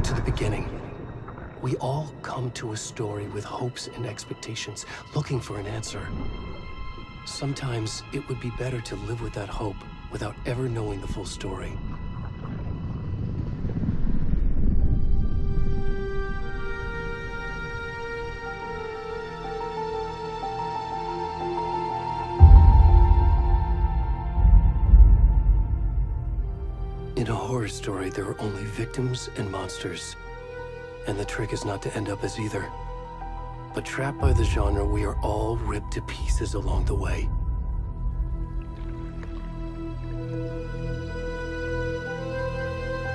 to the beginning. We all come to a story with hopes and expectations, looking for an answer. Sometimes it would be better to live with that hope without ever knowing the full story. In a horror story, there are only victims and monsters. And the trick is not to end up as either. But trapped by the genre, we are all ripped to pieces along the way.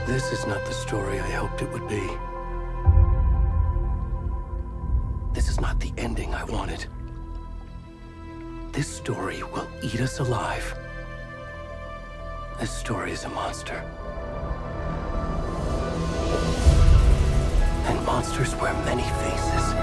This is not the story I hoped it would be. This is not the ending I wanted. This story will eat us alive. This story is a monster. And monsters wear many faces.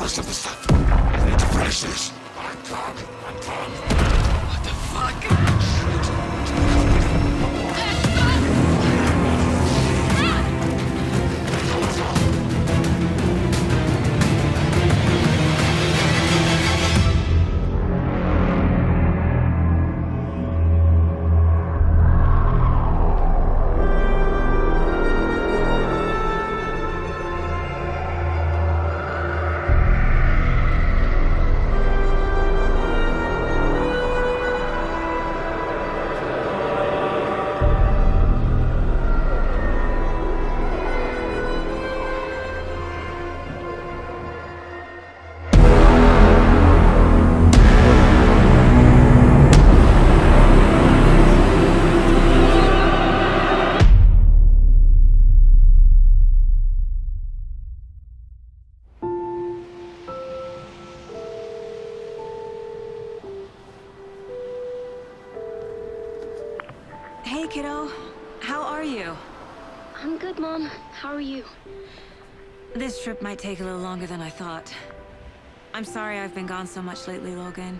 rest of the stuff. I need to finish this. What the fuck? Hey, kiddo. How are you? I'm good, Mom. How are you? This trip might take a little longer than I thought. I'm sorry I've been gone so much lately, Logan.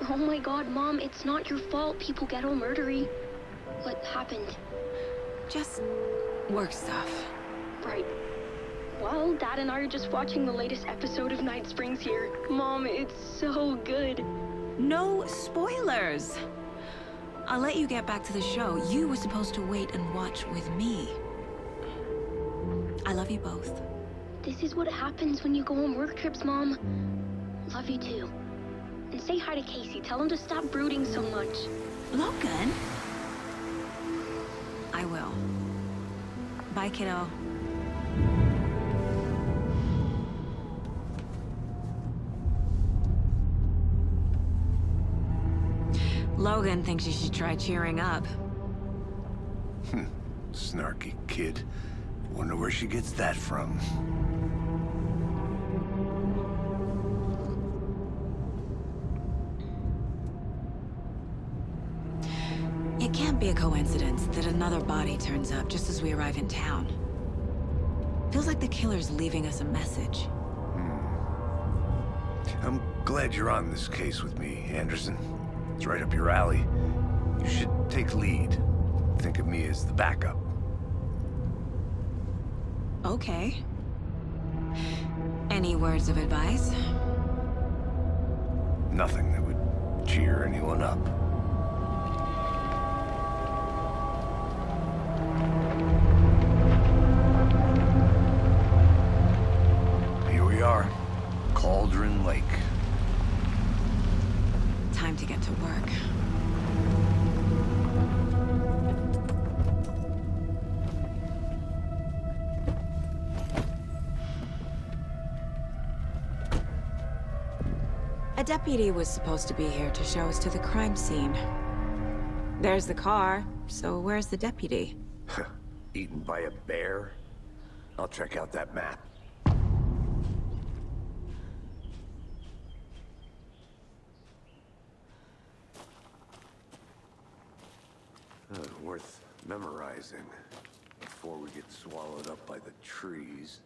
Oh my god, Mom, it's not your fault people get all murdery. What happened? Just work stuff. Right. Well, Dad and I are just watching the latest episode of Night Springs here. Mom, it's so good. No spoilers! I'll let you get back to the show. You were supposed to wait and watch with me. I love you both. This is what happens when you go on work trips, Mom. Love you too. And say hi to Casey. Tell him to stop brooding so much. Logan? I will. Bye, kiddo. Logan thinks you should try cheering up. Snarky kid. Wonder where she gets that from. It can't be a coincidence that another body turns up just as we arrive in town. Feels like the killer's leaving us a message. I'm glad you're on this case with me, Anderson. It's right up your alley. You should take lead. Think of me as the backup. Okay. Any words of advice? Nothing that would cheer anyone up. Here we are. Cauldron Lake. Time to get to work. A deputy was supposed to be here to show us to the crime scene. There's the car, so where's the deputy? Eaten by a bear? I'll check out that map. Worth memorizing before we get swallowed up by the trees.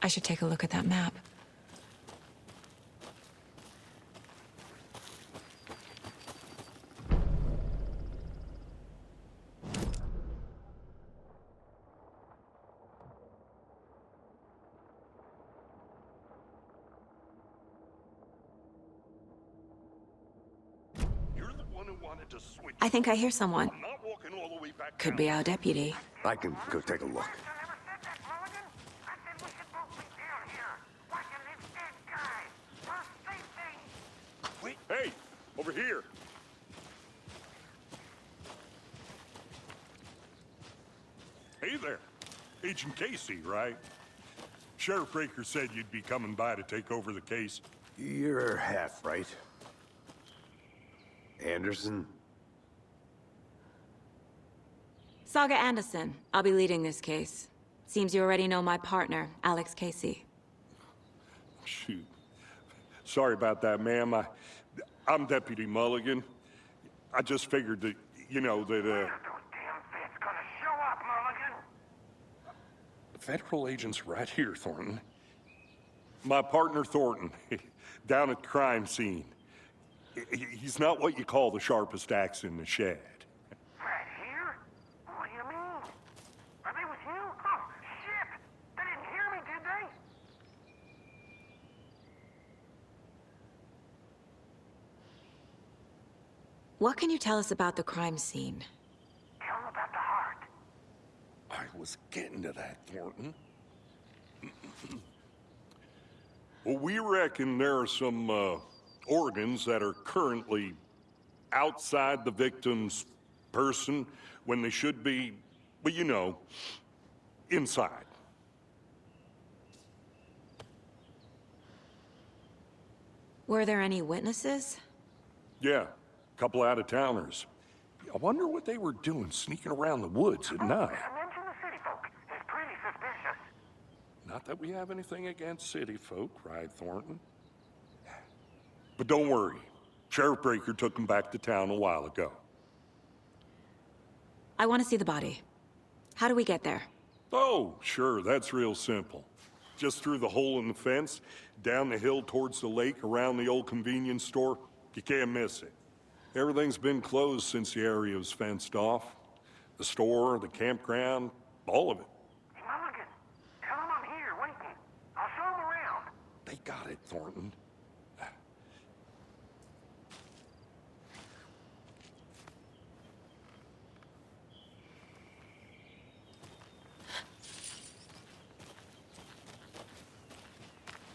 I should take a look at that map. I think I hear someone. Could be our deputy. I can go take a look. Hey, over here. Hey there. Agent Casey, right? Sheriff Raker said you'd be coming by to take over the case. You're half right. Anderson? Saga Anderson. I'll be leading this case. Seems you already know my partner, Alex Casey. Shoot. Sorry about that, ma'am. I'm Deputy Mulligan. I just figured that, Federal agents right here, Thornton. My partner, Thornton, down at the crime scene. He's not what you call the sharpest axe in the shed. Right here? What do you mean? Are they with you? Oh, shit! They didn't hear me, did they? What can you tell us about the crime scene? Tell them about the heart. I was getting to that, Thornton. Well, we reckon there are some organs that are currently outside the victim's person when they should be, well, you know, inside. Were there any witnesses? Yeah, a couple out-of-towners. I wonder what they were doing sneaking around the woods at night. Mention the city folk. It's pretty suspicious. Not that we have anything against city folk, cried Thornton. But don't worry. Sheriff Breaker took them back to town a while ago. I want to see the body. How do we get there? Oh, sure, that's real simple. Just through the hole in the fence, down the hill towards the lake, around the old convenience store. You can't miss it. Everything's been closed since the area was fenced off. The store, the campground, all of it. Hey, Mulligan, tell them I'm here waiting. I'll show them around. They got it, Thornton.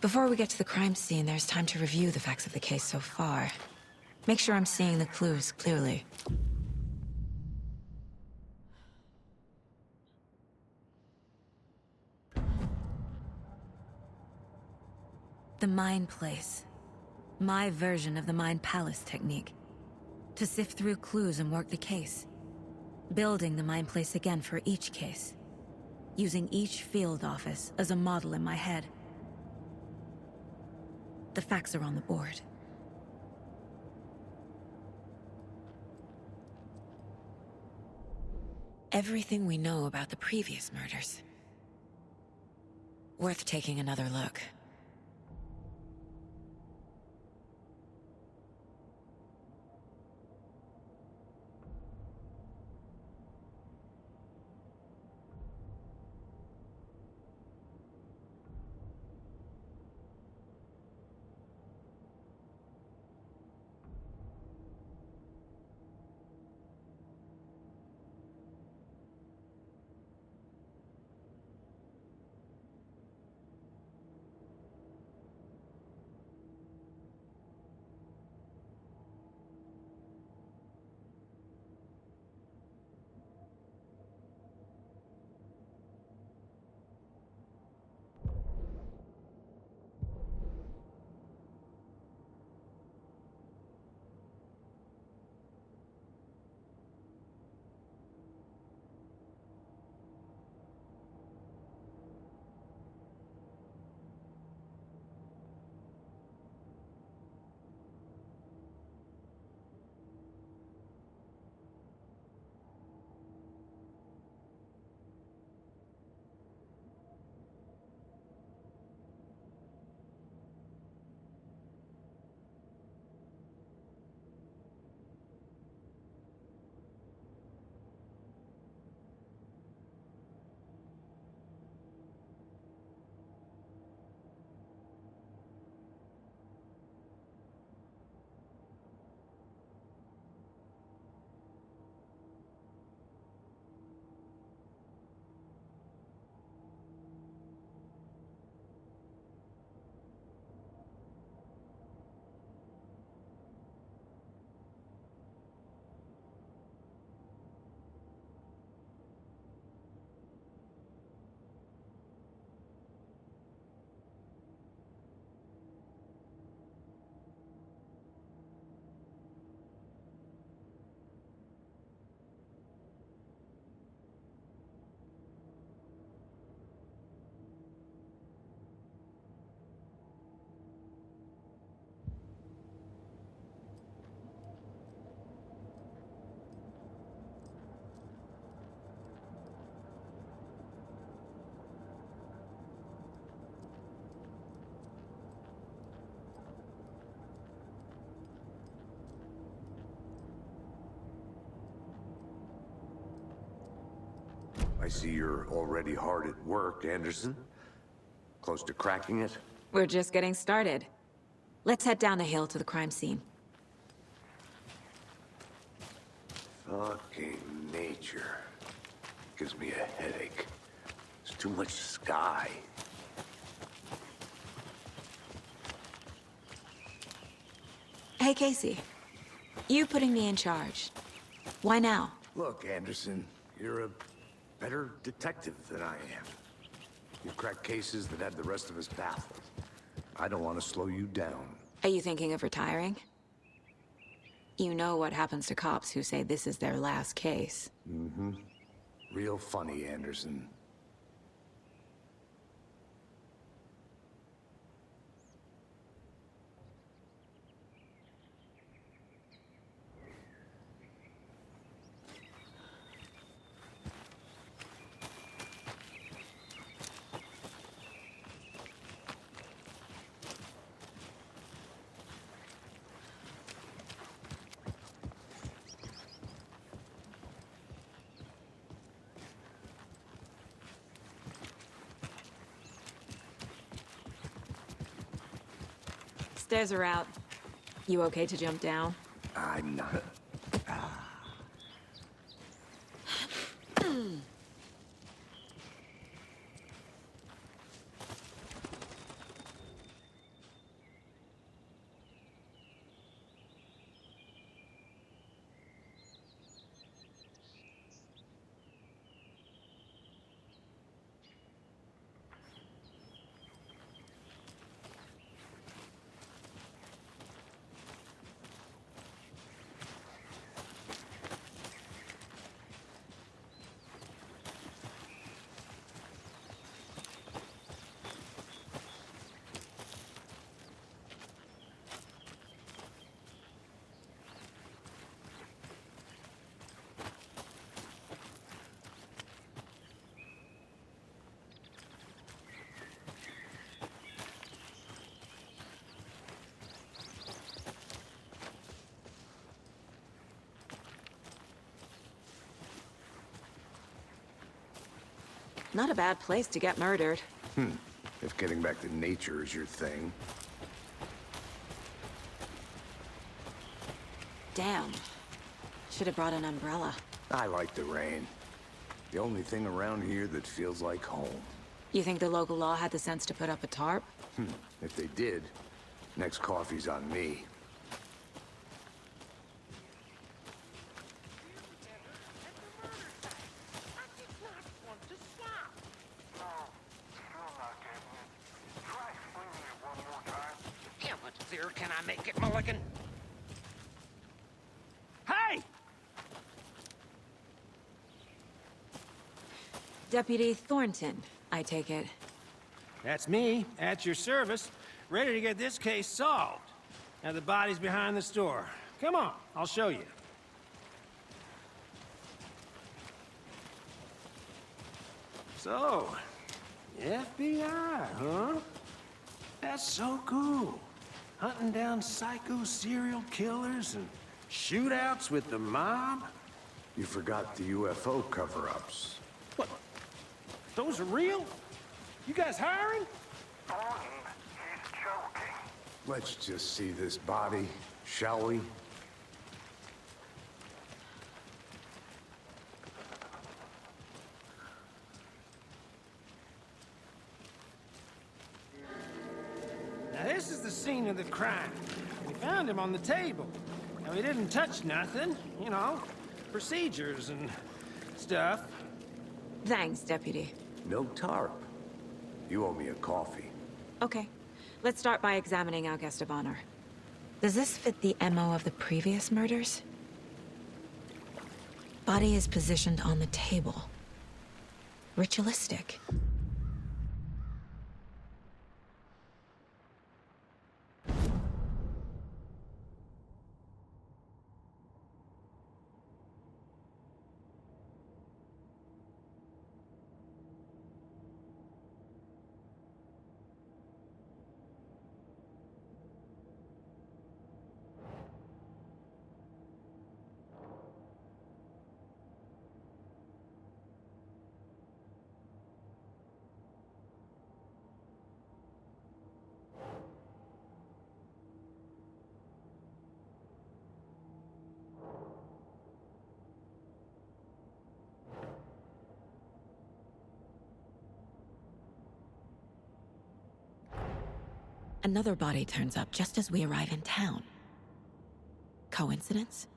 Before we get to the crime scene, there's time to review the facts of the case so far. Make sure I'm seeing the clues clearly. The Mind Place. My version of the Mind Palace technique. To sift through clues and work the case. Building the Mind Place again for each case. Using each field office as a model in my head. The facts are on the board. Everything we know about the previous murders. Worth taking another look. I see you're already hard at work, Anderson. Close to cracking it? We're just getting started. Let's head down the hill to the crime scene. Fucking nature. Gives me a headache. There's too much sky. Hey, Casey. You putting me in charge. Why now? Look, Anderson, you're a better detective than I am. You've cracked cases that had the rest of us baffled. I don't want to slow you down. Are you thinking of retiring? You know what happens to cops who say this is their last case. Mm-hmm. Real funny, Anderson. Stairs are out. You okay to jump down? I'm not. Not a bad place to get murdered. If getting back to nature is your thing. Damn. Should have brought an umbrella. I like the rain. The only thing around here that feels like home. You think the local law had the sense to put up a tarp? If they did, next coffee's on me. How much clearer can I make it, Mulligan? Hey! Deputy Thornton, I take it. That's me, at your service, ready to get this case solved. Now the body's behind the store. Come on, I'll show you. So, FBI, huh? That's so cool. Hunting down psycho serial killers and shootouts with the mob. You forgot the UFO cover-ups. What? Those are real? You guys hiring? Thornton, he's joking. Let's just see this body, shall we? Now this is the scene of the crime. We found him on the table. Now he didn't touch nothing, you know, procedures and stuff. Thanks, Deputy. No tarp. You owe me a coffee. Okay. Let's start by examining our guest of honor. Does this fit the MO of the previous murders? Body is positioned on the table. Ritualistic. Another body turns up just as we arrive in town. Coincidence?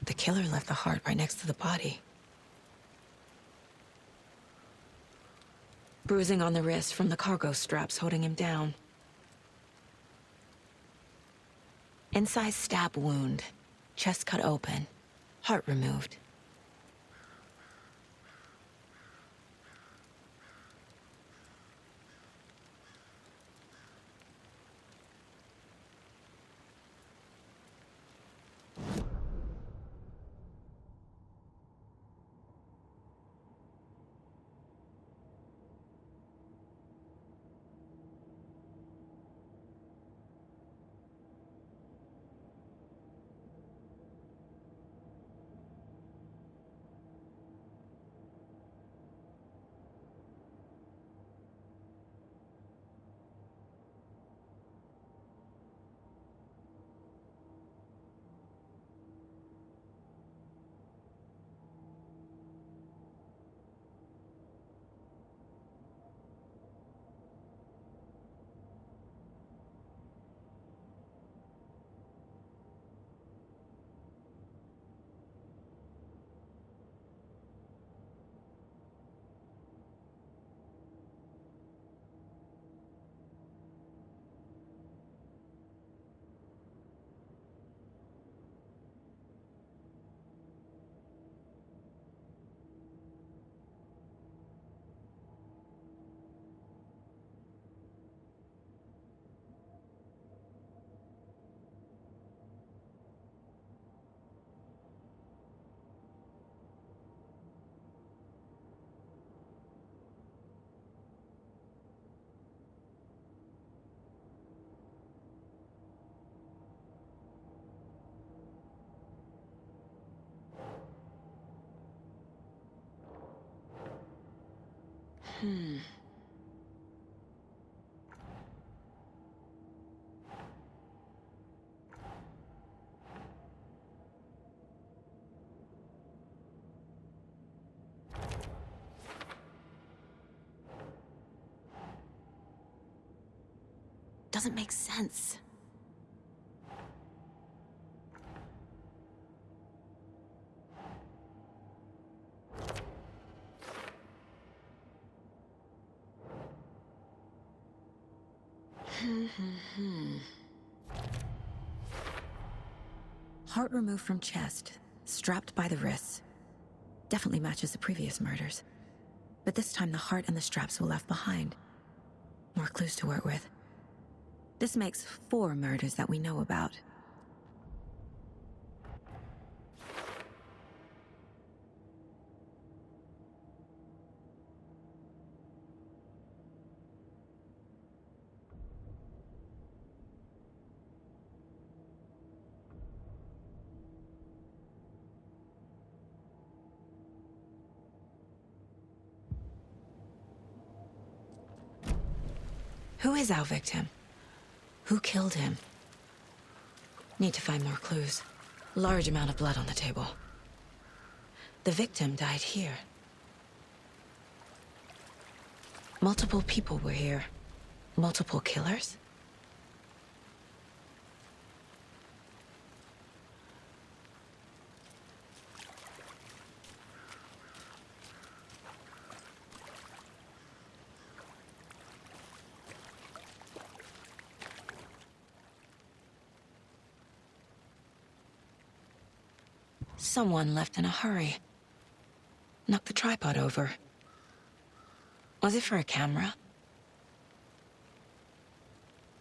The killer left the heart right next to the body. Bruising on the wrist from the cargo straps holding him down. Incised stab wound. Chest cut open. Heart removed. Doesn't make sense. Heart removed from chest, strapped by the wrists. Definitely matches the previous murders. But this time the heart and the straps were left behind. More clues to work with. This makes 4 murders that we know about. Who is our victim? Who killed him? Need to find more clues. Large amount of blood on the table. The victim died here. Multiple people were here. Multiple killers? Someone left in a hurry. Knocked the tripod over. Was it for a camera?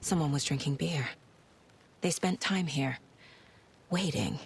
Someone was drinking beer. They spent time here, waiting.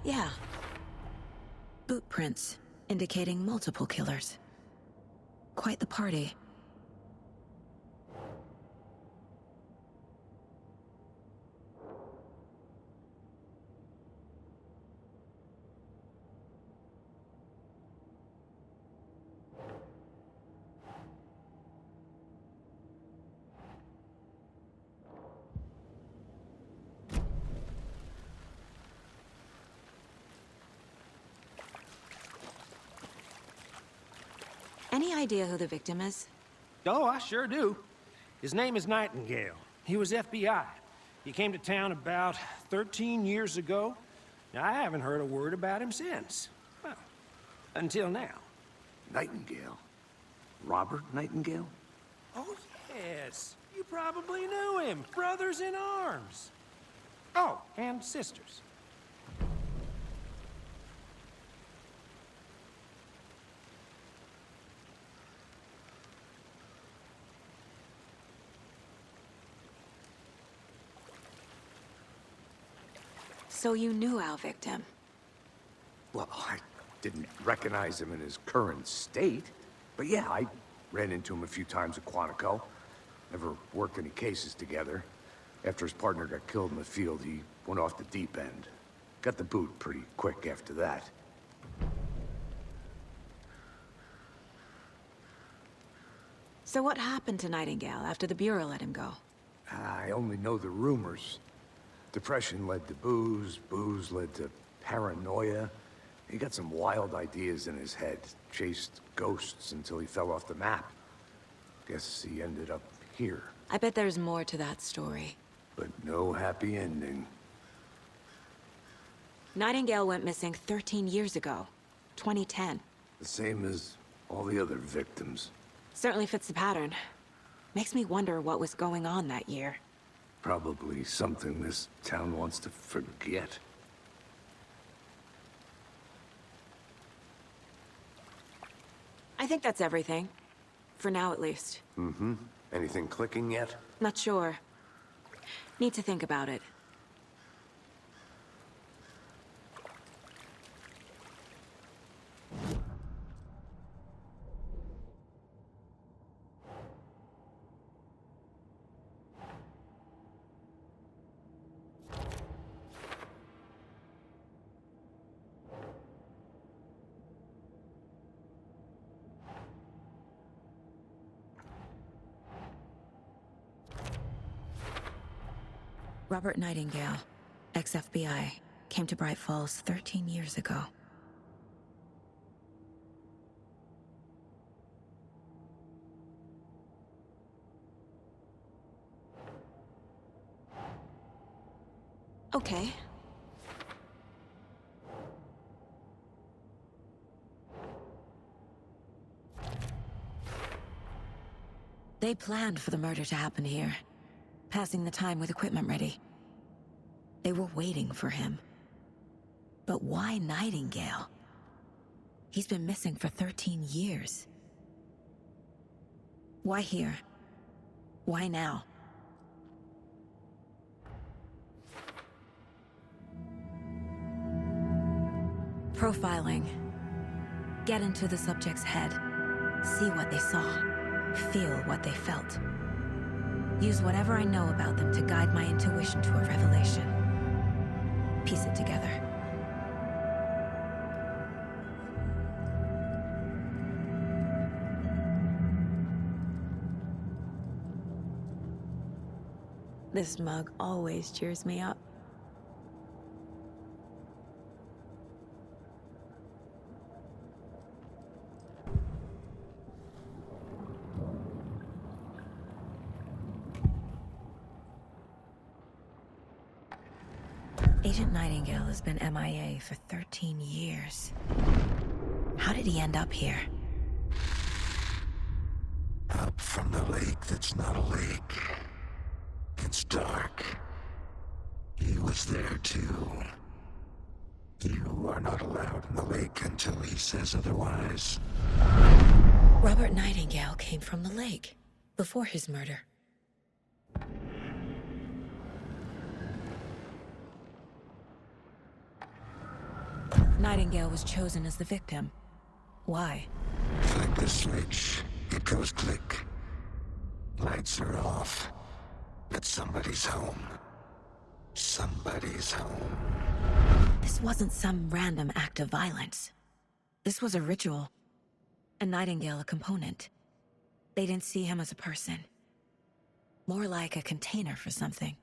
Yeah. Boot prints, indicating multiple killers. Quite the party. Any idea who the victim is? Oh, I sure do. His name is Nightingale. He was FBI. He came to town about 13 years ago. Now, I haven't heard a word about him since. Well, until now. Nightingale? Robert Nightingale? Oh, yes. You probably knew him. Brothers in arms. Oh, and sisters. So you knew our victim? Well, I didn't recognize him in his current state. But yeah, I ran into him a few times at Quantico. Never worked any cases together. After his partner got killed in the field, he went off the deep end. Got the boot pretty quick after that. So what happened to Nightingale after the Bureau let him go? I only know the rumors. Depression led to booze, booze led to paranoia. He got some wild ideas in his head, chased ghosts until he fell off the map. Guess he ended up here. I bet there's more to that story. But no happy ending. Nightingale went missing 13 years ago, 2010. The same as all the other victims. Certainly fits the pattern. Makes me wonder what was going on that year. Probably something this town wants to forget. I think that's everything. For now, at least. Mm-hmm. Anything clicking yet? Not sure. Need to think about it. Robert Nightingale, ex-FBI, came to Bright Falls 13 years ago. Okay. They planned for the murder to happen here, passing the time with equipment ready. They were waiting for him. But why Nightingale? He's been missing for 13 years. Why here? Why now? Profiling. Get into the subject's head. See what they saw. Feel what they felt. Use whatever I know about them to guide my intuition to a revelation. Piece it together. This mug always cheers me up. Agent Nightingale has been MIA for 13 years. How did he end up here? Up from the lake that's not a lake. It's dark. He was there too. You are not allowed in the lake until he says otherwise. Robert Nightingale came from the lake before his murder. Nightingale was chosen as the victim. Why? Flick the switch. It goes click. Lights are off. But somebody's home. Somebody's home. This wasn't some random act of violence. This was a ritual. And Nightingale a component. They didn't see him as a person. More like a container for something.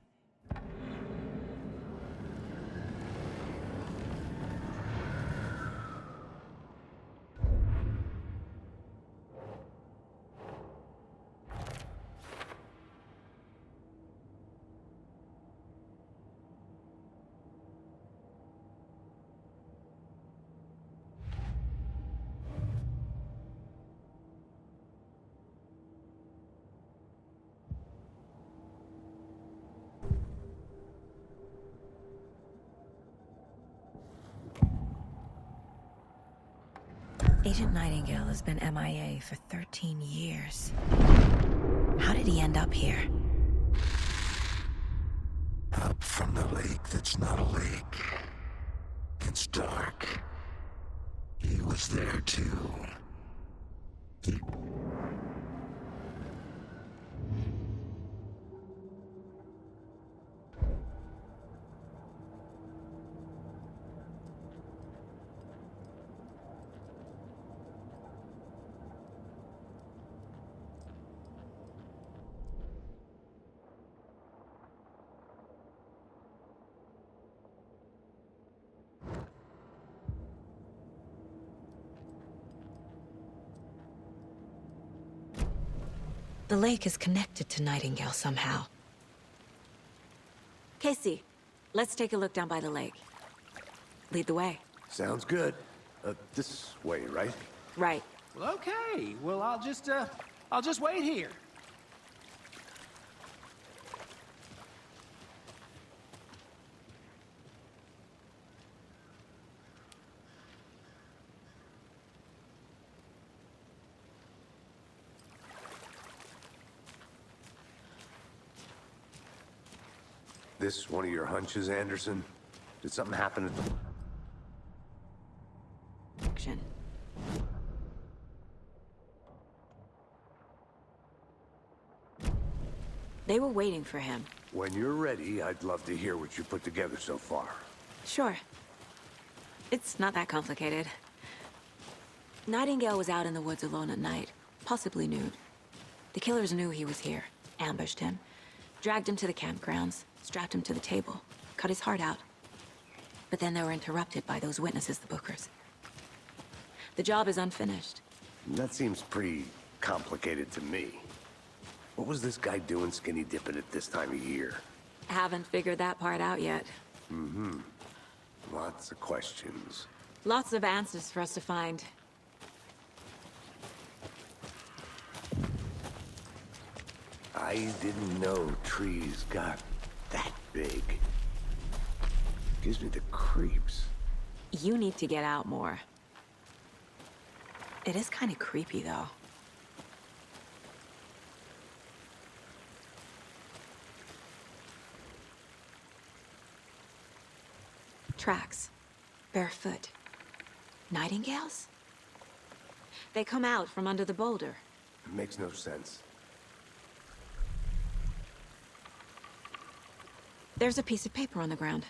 Agent Nightingale has been MIA for 13 years. How did he end up here? Up from the lake that's not a lake. It's dark. He was there too. The lake is connected to Nightingale somehow. Casey, let's take a look down by the lake. Lead the way. Sounds good. This way, right? Right. Well, okay. Well, I'll just wait here. This one of your hunches, Anderson? Did something happen at the... Action. They were waiting for him. When you're ready, I'd love to hear what you put together so far. Sure. It's not that complicated. Nightingale was out in the woods alone at night, possibly nude. The killers knew he was here, ambushed him, dragged him to the campgrounds, strapped him to the table, cut his heart out. But then they were interrupted by those witnesses, the Bookers. The job is unfinished. That seems pretty complicated to me. What was this guy doing skinny dipping at this time of year? Haven't figured that part out yet. Lots of questions. Lots of answers for us to find. I didn't know trees got that big. Gives me the creeps. You need to get out more. It is kind of creepy, though. Tracks. Barefoot. Nightingales? They come out from under the boulder. It makes no sense. There's a piece of paper on the ground.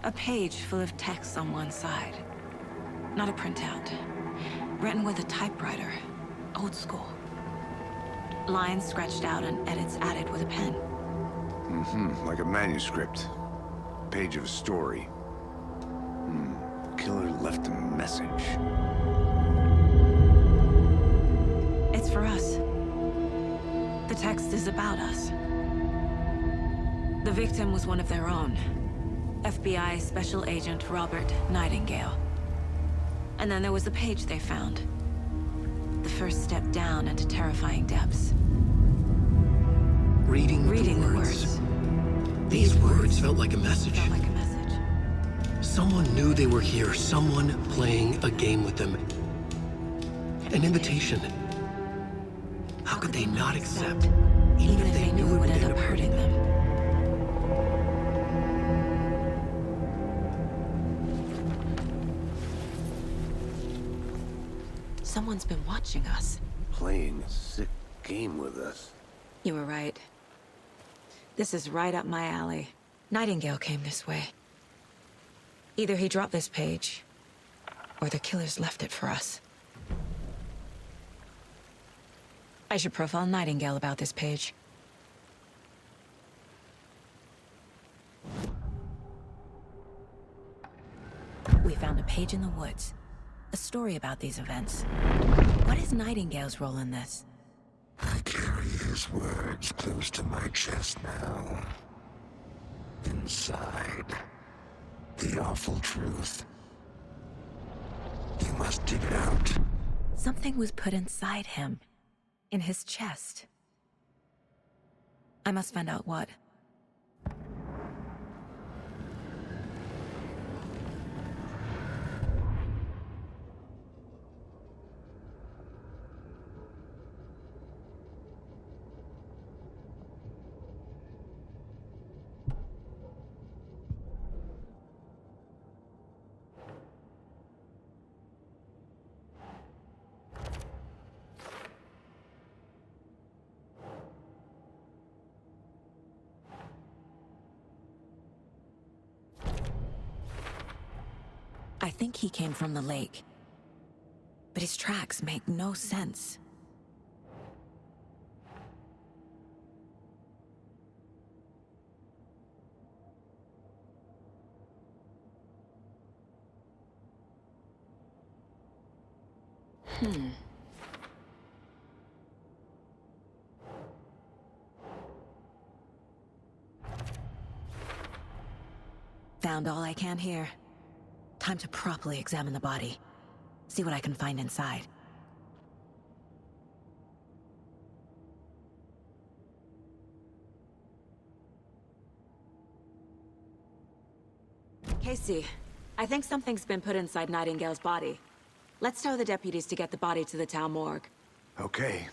A page full of text on one side. Not a printout. Written with a typewriter. Old school. Lines scratched out and edits added with a pen. Like a manuscript. Page of a story. Killer left a message. It's for us. The text is about us. The victim was one of their own. FBI Special Agent Robert Nightingale. And then there was the page they found. The first step down into terrifying depths. Reading the words. These words felt like a message. Someone knew they were here. Someone playing a game with them. An invitation. How could they not accept, even if they knew it would end up hurting them? Someone's been watching us. Playing a sick game with us. You were right. This is right up my alley. Nightingale came this way. Either he dropped this page, or the killers left it for us. I should profile Nightingale about this page. We found a page in the woods. A story about these events. What is Nightingale's role in this? I carry his words close to my chest now. Inside, the awful truth. You must dig it out. Something was put inside him. In his chest. I must find out what. I think he came from the lake. But his tracks make no sense. Found all I can here. Time to properly examine the body. See what I can find inside. Casey, I think something's been put inside Nightingale's body. Let's tell the deputies to get the body to the town morgue. Okay.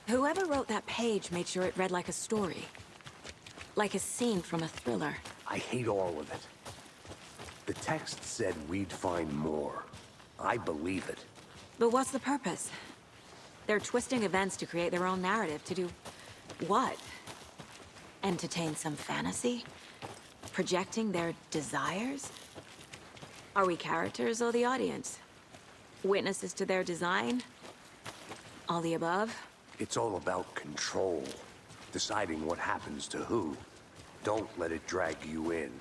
Whoever wrote that page made sure it read like a story. Like a scene from a thriller. I hate all of it. The text said we'd find more. I believe it. But what's the purpose? They're twisting events to create their own narrative. To do what? Entertain some fantasy? Projecting their desires? Are we characters or the audience? Witnesses to their design? All the above? It's all about control. Deciding what happens to who. Don't let it drag you in.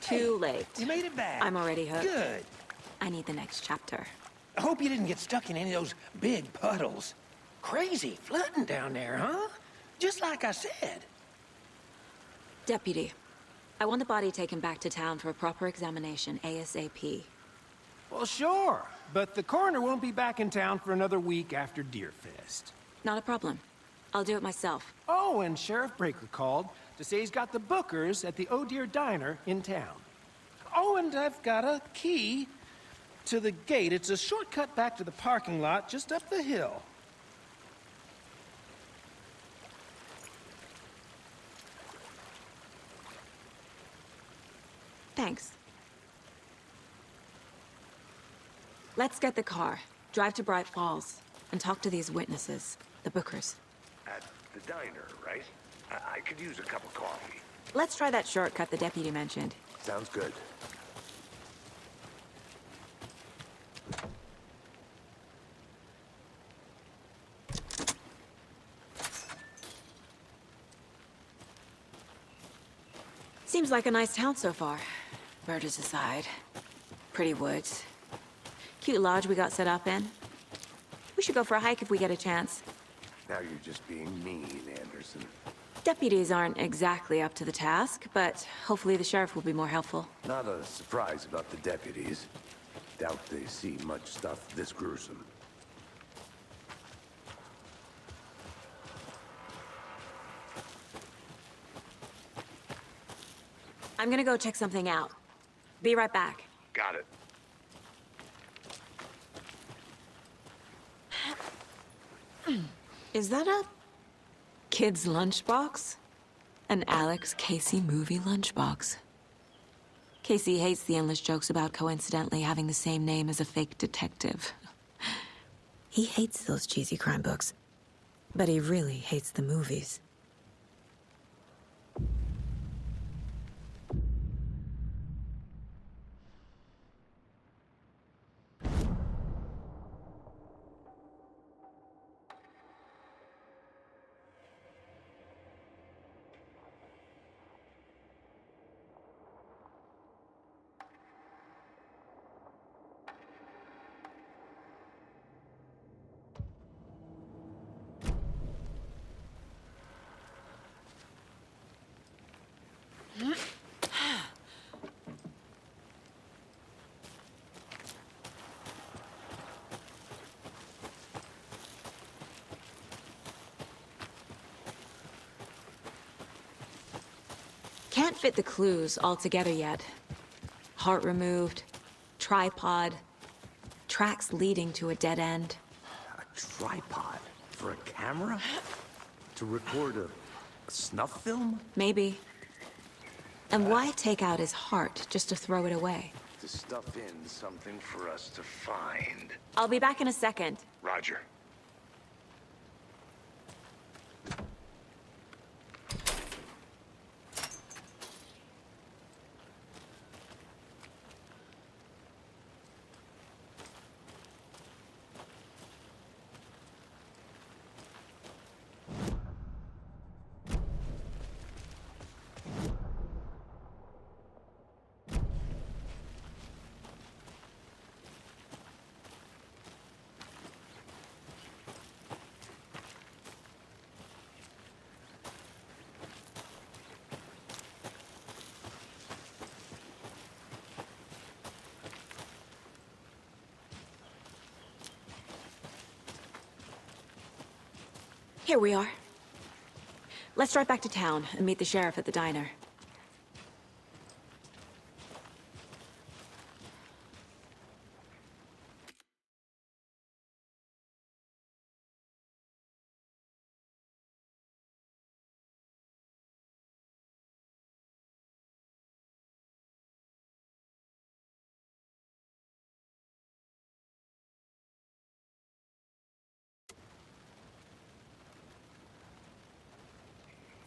Too late. You made it back. I'm already hooked. Good. I need the next chapter. I hope you didn't get stuck in any of those big puddles. Crazy flooding down there, huh? Just like I said. Deputy, I want the body taken back to town for a proper examination, ASAP. Well, sure. But the coroner won't be back in town for another week after Deerfest. Not a problem. I'll do it myself. Oh, and Sheriff Breaker called to say he's got the bookers at the Oh Dear Diner in town. Oh, and I've got a key to the gate. It's a shortcut back to the parking lot just up the hill. Thanks. Let's get the car, drive to Bright Falls, and talk to these witnesses, the Bookers. At the diner, right? I could use a cup of coffee. Let's try that shortcut the deputy mentioned. Sounds good. Seems like a nice town so far. Murders aside. Pretty woods. Cute lodge we got set up in. We should go for a hike if we get a chance. Now you're just being mean, Anderson. Deputies aren't exactly up to the task, but hopefully the sheriff will be more helpful. Not a surprise about the deputies. Doubt they see much stuff this gruesome. I'm gonna go check something out. Be right back. Got it. Is that a kid's lunchbox? An Alex Casey movie lunchbox. Casey hates the endless jokes about coincidentally having the same name as a fake detective. He hates those cheesy crime books, but he really hates the movies. Can't fit the clues all together yet. Heart removed, tripod, tracks leading to a dead end. A tripod? For a camera? To record a snuff film? Maybe. And why take out his heart just to throw it away? To stuff in something for us to find. I'll be back in a second. Roger. Here we are. Let's drive back to town and meet the sheriff at the diner.